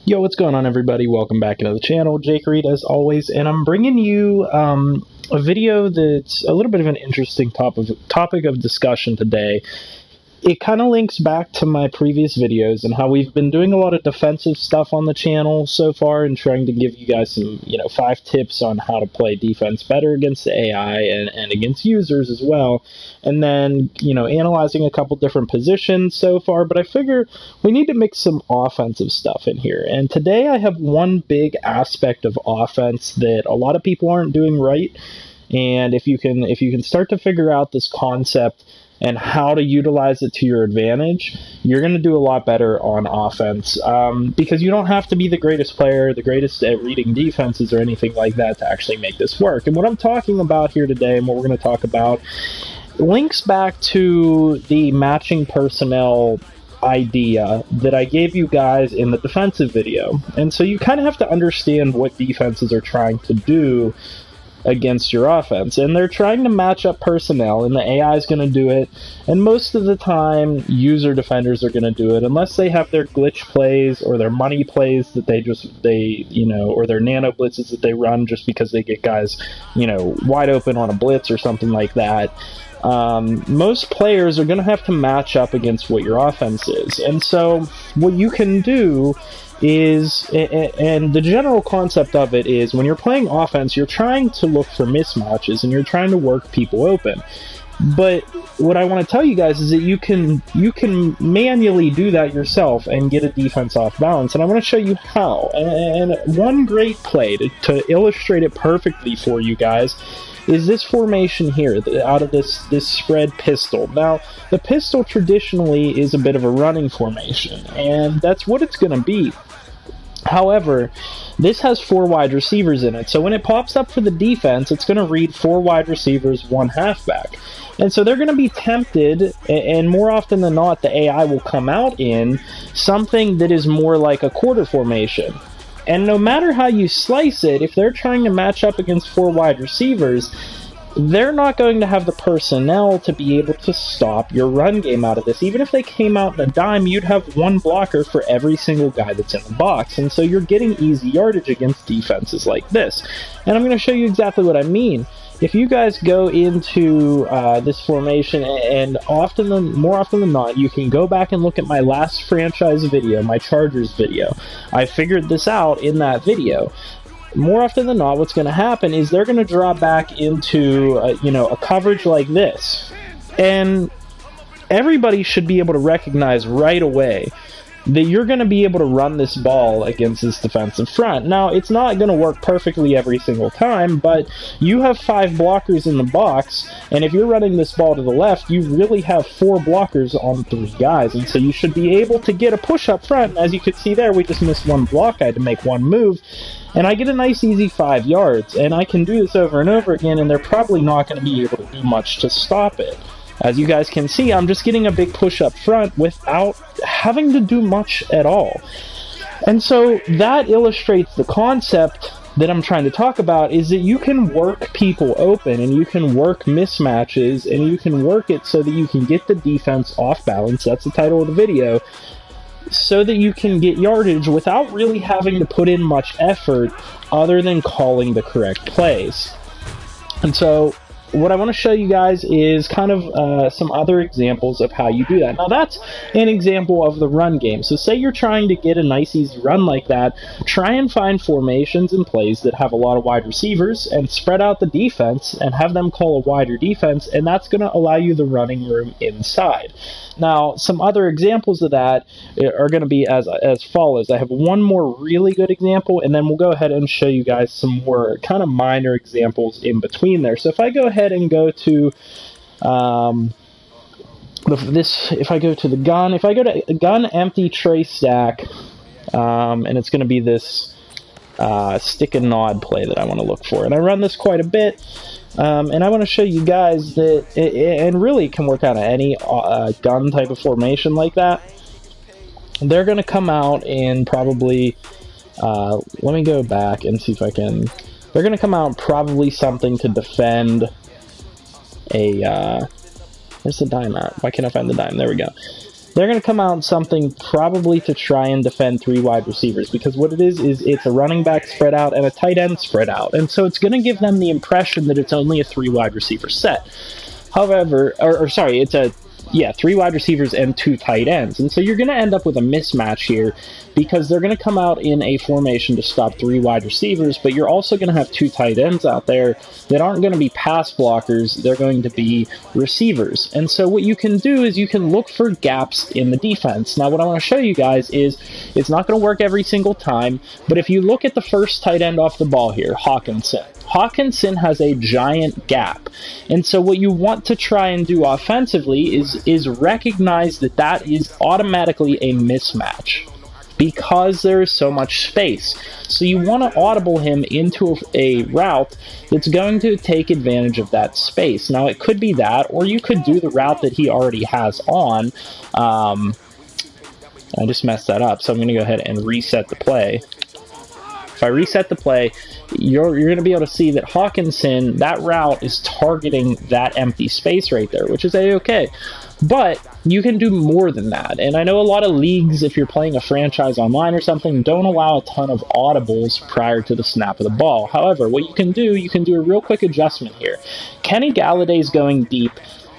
Yo, what's going on, everybody? Welcome back into the channel. Jake Reid, as always, and I'm bringing you a video that's a little bit of an interesting topic of discussion today. It kind of links back to my previous videos and how we've been doing a lot of defensive stuff on the channel so far and trying to give you guys some, 5 tips on how to play defense better against the AI and against users as well. And then, analyzing a couple different positions so far, but I figure we need to mix some offensive stuff in here. And today I have one big aspect of offense that a lot of people aren't doing right. And if you can start to figure out this concept and how to utilize it to your advantage, you're going to do a lot better on offense, because you don't have to be the greatest player, the greatest at reading defenses or anything like that to actually make this work. And what I'm talking about here today, and what we're going to talk about, links back to the matching personnel idea that I gave you guys in the defensive video. And so you kind of have to understand what defenses are trying to do against your offense, and they're trying to match up personnel, and the AI is going to do it, and most of the time user defenders are going to do it unless they have their glitch plays or their money plays that or their nano blitzes that they run just because they get guys wide open on a blitz or something like that. Most players are going to have to match up against what your offense is, and so what you can do is, and the general concept of it is, when you're playing offense, you're trying to look for mismatches and you're trying to work people open. But what I want to tell you guys is that you can manually do that yourself and get a defense off balance, and I want to show you how. And one great play to illustrate it perfectly for you guys is this formation here, out of this spread pistol. Now, the pistol traditionally is a bit of a running formation, and that's what it's going to be. However, this has 4 wide receivers in it, so when it pops up for the defense, it's going to read 4 wide receivers, 1 halfback. And so they're going to be tempted, and more often than not, the AI will come out in something that is more like a quarter formation. And no matter how you slice it, if they're trying to match up against 4 wide receivers, they're not going to have the personnel to be able to stop your run game out of this. Even if they came out in a dime, you'd have 1 blocker for every single guy that's in the box. And so you're getting easy yardage against defenses like this. And I'm going to show you exactly what I mean. If you guys go into this formation, and more often than not, you can go back and look at my last franchise video, my Chargers video. I figured this out in that video. More often than not, what's going to happen is they're going to drop back into a coverage like this, and everybody should be able to recognize right away that you're going to be able to run this ball against this defensive front. Now, it's not going to work perfectly every single time, but you have 5 blockers in the box, and if you're running this ball to the left, you really have 4 blockers on 3 guys, and so you should be able to get a push up front. As you can see there, we just missed 1 block. I had to make 1 move, and I get a nice easy 5 yards, and I can do this over and over again, and they're probably not going to be able to do much to stop it. As you guys can see, I'm just getting a big push up front without having to do much at all. And so that illustrates the concept that I'm trying to talk about, is that you can work people open, and you can work mismatches, and you can work it so that you can get the defense off balance. That's the title of the video. So that you can get yardage without really having to put in much effort other than calling the correct plays. And so what I want to show you guys is kind of some other examples of how you do that. Now, that's an example of the run game. So say you're trying to get a nice easy run like that, try and find formations and plays that have a lot of wide receivers and spread out the defense and have them call a wider defense, and that's going to allow you the running room inside. Now, some other examples of that are going to be as follows. I have one more really good example, and then we'll go ahead and show you guys some more kind of minor examples in between there. So if I go ahead and go to if I go to the gun empty tray stack, and it's going to be this stick and nod play that I want to look for, and I run this quite a bit. And I want to show you guys that it really can work out of any gun type of formation like that. They're going to come out in probably, let me go back and see if I can, they're going to come out probably something to defend a, where's the dime at? Why can't I find the dime? There we go. they're going to come out something probably to try and defend 3 wide receivers, because what it is it's a running back spread out and a tight end spread out. And so it's going to give them the impression that it's only a 3 wide receiver set. However, it's a 3 wide receivers and 2 tight ends. And so you're going to end up with a mismatch here, because they're going to come out in a formation to stop 3 wide receivers, but you're also going to have 2 tight ends out there that aren't going to be pass blockers. They're going to be receivers. And so what you can do is you can look for gaps in the defense. Now, what I want to show you guys is it's not going to work every single time, but if you look at the first tight end off the ball here, Hawkinson has a giant gap. And so what you want to try and do offensively is recognize that that is automatically a mismatch, because there is so much space. So you want to audible him into a route that's going to take advantage of that space. Now, it could be that, or you could do the route that he already has on. I just messed that up, so I'm going to go ahead and reset the play. If I reset the play, you're going to be able to see that Hawkinson, that route is targeting that empty space right there, which is a-okay. But you can do more than that. And I know a lot of leagues, if you're playing a franchise online or something, don't allow a ton of audibles prior to the snap of the ball. However, what you can do a real quick adjustment here. Kenny Galladay's going deep,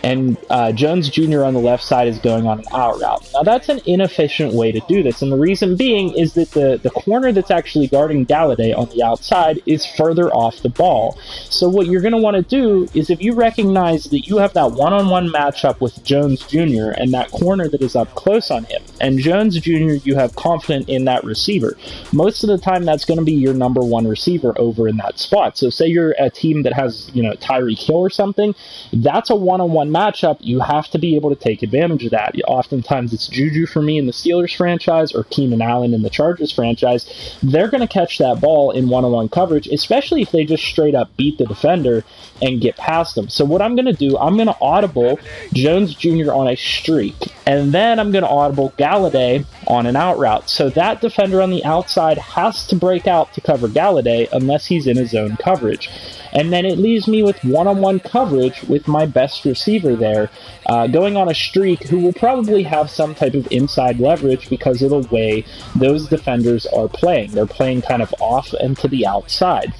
and Jones Jr. on the left side is going on an out route. Now, that's an inefficient way to do this, and the reason being is that the corner that's actually guarding Galladay on the outside is further off the ball. So what you're going to want to do is, if you recognize that you have that one-on-one matchup with Jones Jr. and that corner that is up close on him, and Jones Jr., you have confidence in that receiver, most of the time that's going to be your number 1 receiver over in that spot. So say you're a team that has, Tyreek Hill or something, that's a one-on-one matchup. You have to be able to take advantage of that. Oftentimes it's Juju for me in the Steelers franchise, or Keenan Allen in the Chargers franchise. They're going to catch that ball in one-on-one coverage, especially if they just straight up beat the defender and get past them. So what I'm going to do, I'm going to audible Jones Jr. on a streak, and then I'm going to audible Galladay on an out route. So that defender on the outside has to break out to cover Galladay unless he's in his zone coverage. And then it leaves me with one-on-one coverage with my best receiver there, going on a streak, who will probably have some type of inside leverage because of the way those defenders are playing. They're playing kind of off and to the outside.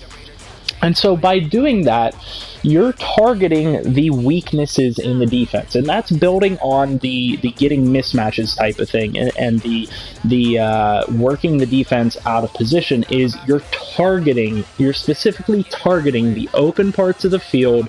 And so by doing that, you're targeting the weaknesses in the defense, and that's building on the getting mismatches type of thing, and the working the defense out of position. Is you're specifically targeting the open parts of the field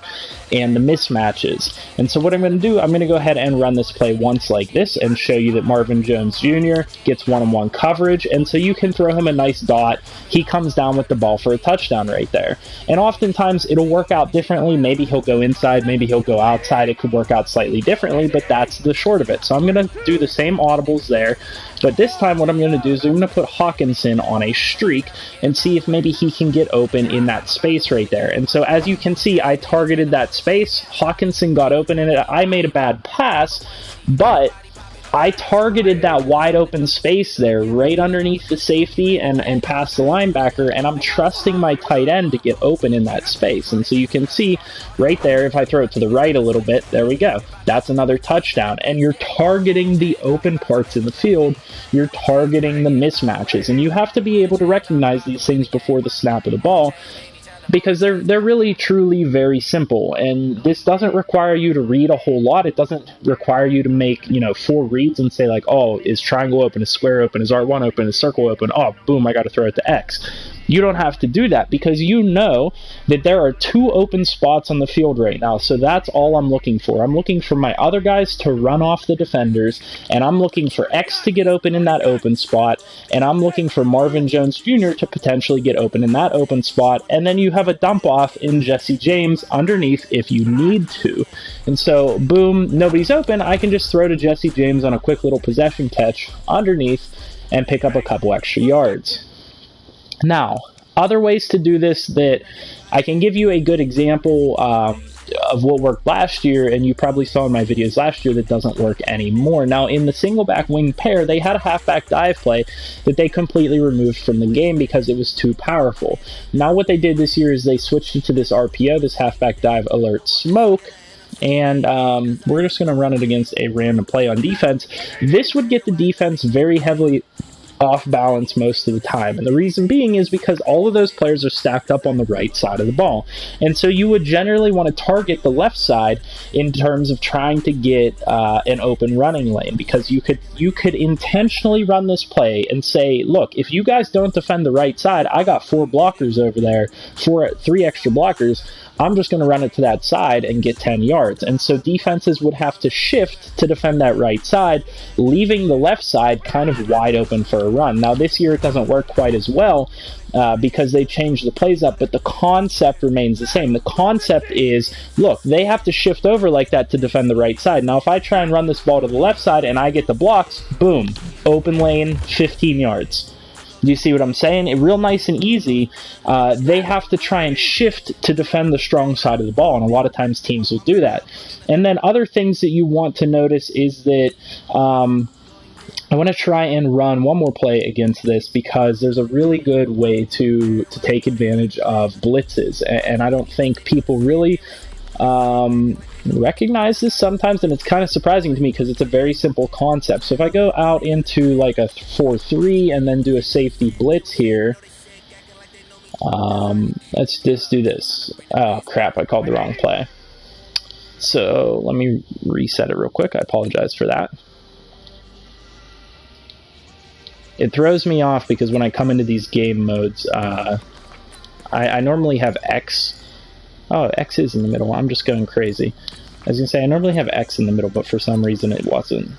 and the mismatches. And so what I'm going to do, I'm going to go ahead and run this play once like this and show you that Marvin Jones Jr. gets one-on-one coverage, and so you can throw him a nice dot. He comes down with the ball for a touchdown right there. And oftentimes it'll work out differently. Maybe he'll go inside, maybe he'll go outside. It could work out slightly differently, but that's the short of it. So I'm going to do the same audibles there, but this time what I'm going to do is I'm going to put Hawkinson on a streak and see if maybe he can get open in that space right there. And so as you can see, I targeted that space. Hawkinson got open in it. I made a bad pass, but I targeted that wide open space there right underneath the safety and past the linebacker, and I'm trusting my tight end to get open in that space. And so you can see right there, if I throw it to the right a little bit, there we go. That's another touchdown. And you're targeting the open parts in the field. You're targeting the mismatches. And you have to be able to recognize these things before the snap of the ball, because they're really truly very simple. And this doesn't require you to read a whole lot. It doesn't require you to make 4 reads and say like, oh, is triangle open, is square open, is R1 open, is circle open, oh boom, I got to throw it to X. You don't have to do that, because you know that there are 2 open spots on the field right now. So that's all I'm looking for. I'm looking for my other guys to run off the defenders, and I'm looking for X to get open in that open spot, and I'm looking for Marvin Jones Jr. to potentially get open in that open spot, and then you have a dump off in Jesse James underneath if you need to. And so, boom, nobody's open. I can just throw to Jesse James on a quick little possession catch underneath and pick up a couple extra yards. Now, other ways to do this that I can give you a good example of what worked last year, and you probably saw in my videos last year, that doesn't work anymore. Now, in the single back wing pair, they had a halfback dive play that they completely removed from the game because it was too powerful. Now, what they did this year is they switched it to this RPO, this halfback dive alert smoke, and we're just going to run it against a random play on defense. This would get the defense very heavily off balance most of the time, and the reason being is because all of those players are stacked up on the right side of the ball, and so you would generally want to target the left side in terms of trying to get an open running lane, because you could intentionally run this play and say, look, if you guys don't defend the right side, I got 4 blockers over there, 3 extra blockers, I'm just going to run it to that side and get 10 yards. And so defenses would have to shift to defend that right side, leaving the left side kind of wide open for a run. Now, this year it doesn't work quite as well because they changed the plays up, but the concept remains the same. The concept is, look, they have to shift over like that to defend the right side. Now, if I try and run this ball to the left side and I get the blocks, boom, open lane, 15 yards. Do you see what I'm saying? Real nice and easy. They have to try and shift to defend the strong side of the ball, and a lot of times teams will do that. And then other things that you want to notice is that I want to try and run one more play against this, because there's a really good way to take advantage of blitzes, and I don't think people really recognize this sometimes, and it's kind of surprising to me because it's a very simple concept. So if I go out into like a 4-3 and then do a safety blitz here, let's just do this. Oh crap, I called the wrong play. So let me reset it real quick. I apologize for that. It throws me off because when I come into these game modes, I normally have X. Oh, X is in the middle. I'm just going crazy. I was going to say, I normally have X in the middle, but for some reason it wasn't.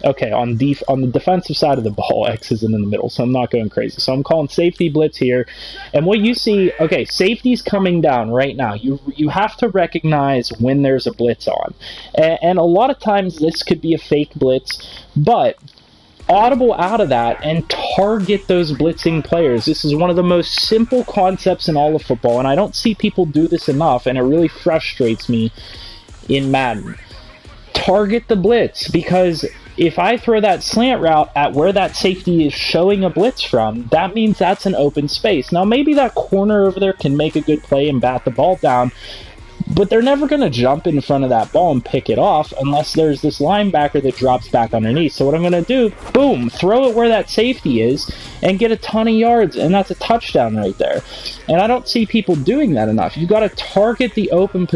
Okay, on the defensive side of the ball, X isn't in the middle, so I'm not going crazy. So I'm calling safety blitz here. And what you see, okay, safety's coming down right now. You have to recognize when there's a blitz on. And a lot of times this could be a fake blitz, but audible out of that and target those blitzing players. This is one of the most simple concepts in all of football, and I don't see people do this enough, and it really frustrates me in Madden. Target the blitz, because if I throw that slant route at where that safety is showing a blitz from, that means that's an open space. Now, maybe that corner over there can make a good play and bat the ball down, but they're never going to jump in front of that ball and pick it off unless there's this linebacker that drops back underneath. So what I'm going to do, boom, throw it where that safety is and get a ton of yards, and that's a touchdown right there. And I don't see people doing that enough. You've got to target the open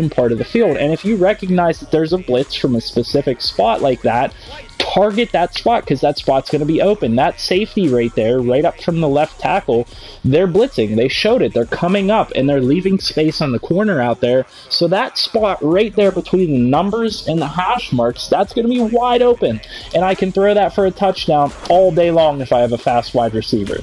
part of the field, and if you recognize that there's a blitz from a specific spot like that, target that spot, because that spot's going to be open. That safety right there, right up from the left tackle, they're blitzing. They showed it. They're coming up, and they're leaving space on the corner out there. So that spot right there between the numbers and the hash marks, that's going to be wide open. And I can throw that for a touchdown all day long if I have a fast wide receiver.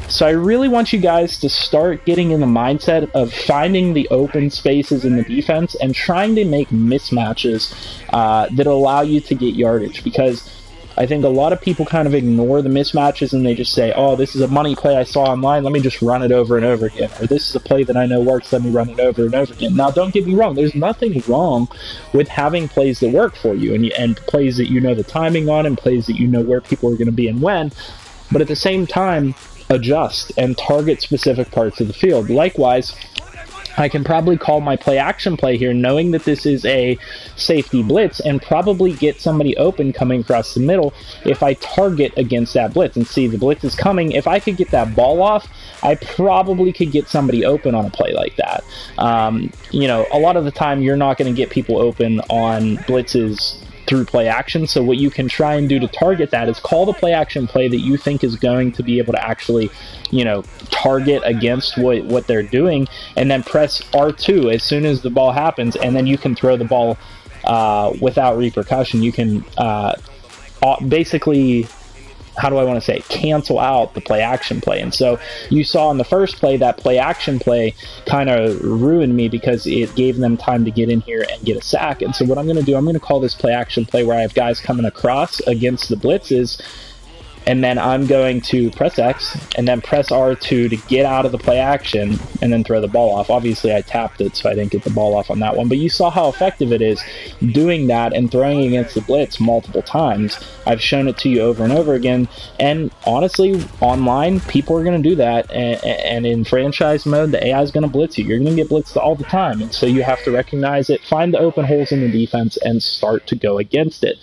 So I really want you guys to start getting in the mindset of finding the open spaces in the defense and trying to make mismatches that allow you to get yardage, because I think a lot of people kind of ignore the mismatches and they just say, oh, this is a money play I saw online, let me just run it over and over again. Or this is a play that I know works, let me run it over and over again. Now, don't get me wrong, there's nothing wrong with having plays that work for you and plays that you know the timing on and plays that you know where people are going to be and when. But at the same time, adjust and target specific parts of the field. Likewise, I can probably call my play action play here knowing that this is a safety blitz and probably get somebody open coming across the middle if I target against that blitz and see the blitz is coming. If I could get that ball off, I probably could get somebody open on a play like that. You know, a lot of the time you're not going to get people open on blitzes through play action, so what you can try and do to target that is call the play action play that you think is going to be able to actually, you know, target against what they're doing, and then press R2 as soon as the ball happens, and then you can throw the ball without repercussion. You can basically, how do I want to say, cancel out the play action play. And so you saw in the first play that play action play kind of ruined me because it gave them time to get in here and get a sack. And so what I'm going to do, I'm going to call this play action play where I have guys coming across against the blitzes, and then I'm going to press X and then press R2 to get out of the play action and then throw the ball off. Obviously, I tapped it, so I didn't get the ball off on that one, but you saw how effective it is doing that and throwing against the blitz multiple times. I've shown it to you over and over again, and honestly, online, people are going to do that, and in franchise mode, the AI is going to blitz you. You're going to get blitzed all the time, and so you have to recognize it, find the open holes in the defense, and start to go against it.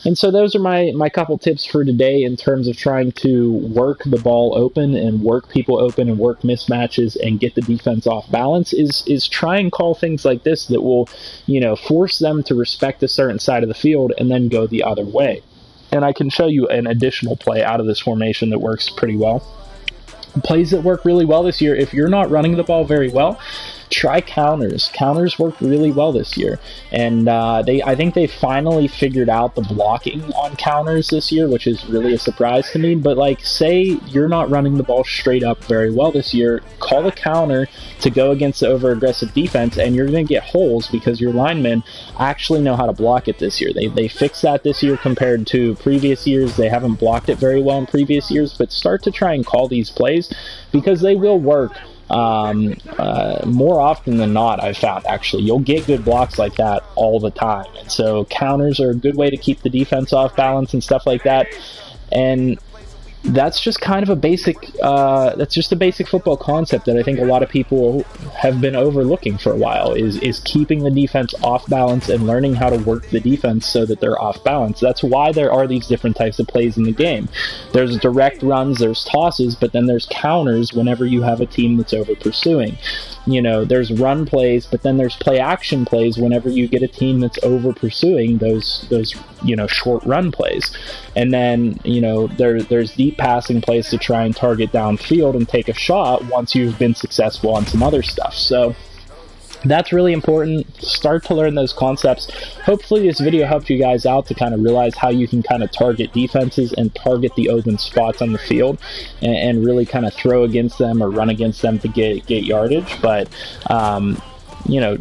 And so those are my couple tips for today in terms of trying to work the ball open and work people open and work mismatches and get the defense off balance is try and call things like this that will, force them to respect a certain side of the field and then go the other way. And I can show you an additional play out of this formation that works pretty well. Plays that work really well this year, if you're not running the ball very well, try counters. Counters worked really well this year, and I think they finally figured out the blocking on counters this year, which is really a surprise to me. But like, say you're not running the ball straight up very well this year, call a counter to go against the over-aggressive defense, and you're going to get holes because your linemen actually know how to block it this year. They fixed that this year compared to previous years. They haven't blocked it very well in previous years, but start to try and call these plays because they will work. More often than not, I've found, actually. You'll get good blocks like that all the time. And so counters are a good way to keep the defense off balance and stuff like that. And that's just kind of a basic football concept that I think a lot of people have been overlooking for a while, is keeping the defense off balance and learning how to work the defense so that they're off balance. That's why there are these different types of plays in the game. There's direct runs, there's tosses, but then there's counters whenever you have a team that's over pursuing. There's run plays, but then there's play action plays whenever you get a team that's over pursuing those short run plays. And then, there's deep passing plays to try and target downfield and take a shot once you've been successful on some other stuff. So that's really important. Start to learn those concepts. Hopefully this video helped you guys out to kind of realize how you can kind of target defenses and target the open spots on the field and really kind of throw against them or run against them to get yardage. But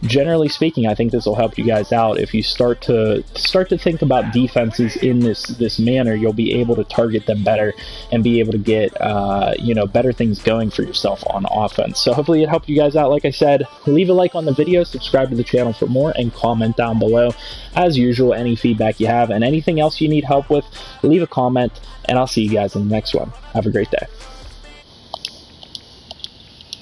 generally speaking, I think this will help you guys out. If you start to think about defenses in this manner, you'll be able to target them better and be able to get better things going for yourself on offense. So hopefully it helped you guys out. Like I said, leave a like on the video, subscribe to the channel for more, and comment down below. As usual, any feedback you have and anything else you need help with, leave a comment, and I'll see you guys in the next one. Have a great day.